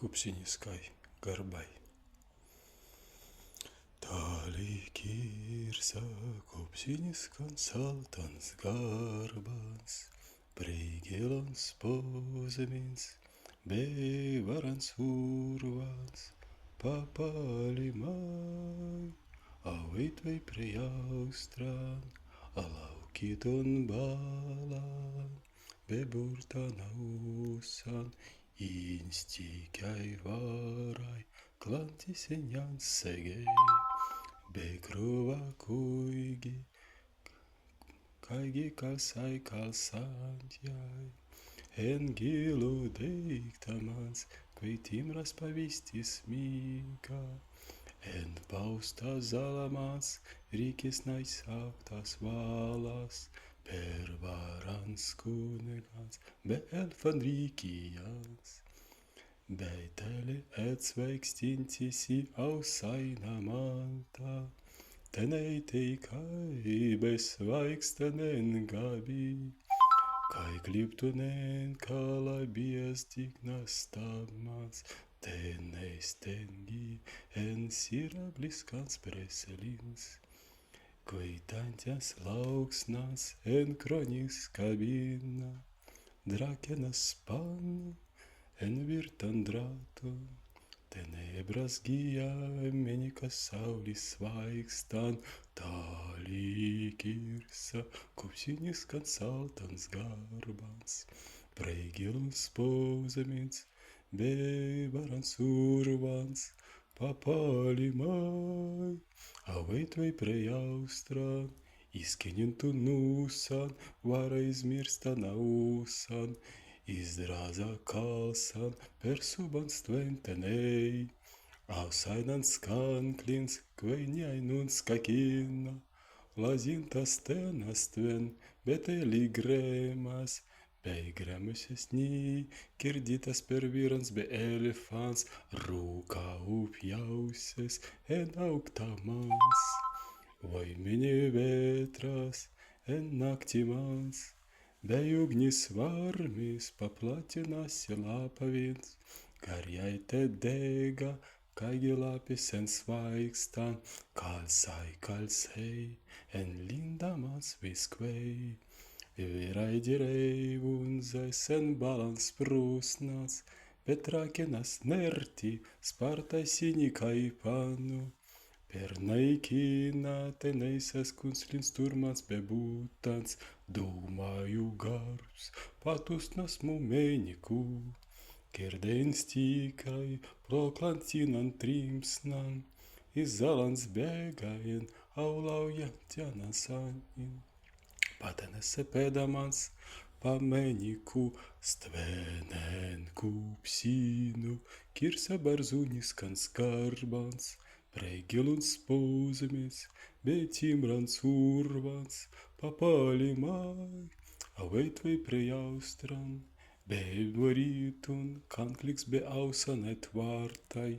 Kupsiniskai garbai. Tālī kirsa kupsiniskan saltans garbans, Prīgelons pozemins, bevarans urvans, Papalimai, auitvei prejaustran, alaukiton balan, beburtan ausan, instikai varai, klantisenjan segei, bekrova kuigi, kaigi kalsai kalsantjai, en gilu deiktamans, kvei timras pavistis mīka, en pausta zalamans, rīkis naisautas valas, per varans kunegans, be elfan rīkijans. Beiteli et sveikstintīsi ausaina manta, teneitei kai besvaikstanen gabi, kai kliptunen kalabies dignas tamans, teneistengi en sirabliskans preselins, kveitantias lauksnas en kronis kabina, drakenas spanna, en virtandratu, tenebras gija menikas saulis svaigstan, tālī kirsa kupsiniskan saltans garbans, Prīgelons pozemins, bevarans urvans, Papalimai, auitvei prejaustran, izkeņintu nūsan, vara izmirstan ausan, izdraza kalsan, per subans tventenei, ausainan skanklins, kveiņainun skakina, lazintas tenas tven, bet eli gremas, bei gremusies nī, kirditas per virans, be elefants, rūkā upjausies, en augtamans, vai mini vētras, en naktimans, bei ugnis varmis, paplatinasi lapa viens, garjai te dega, kaigi lapis en svaigstan, kalsai kalsei, en lindamans viskvei, Viraidi reivunzais en balans prūsnās, bet rakenas nerti, spartai sinikai panu, per naikina teneisas kunslins turmans bebūtans, domāju garus, patusnas mumeniku, kirdens tikai proklantinan trimsnan, izalans bēgaien, aulauja tjanasanin. Patenese pēdamans, pameniku, stvenen kupsinu, kirsa barzuniskan skarbans, Prīgelons pozemins, bet timrans urvans, Papalimai, auitvei prejaustran, be varitun, kankliks be ausan et vārtai,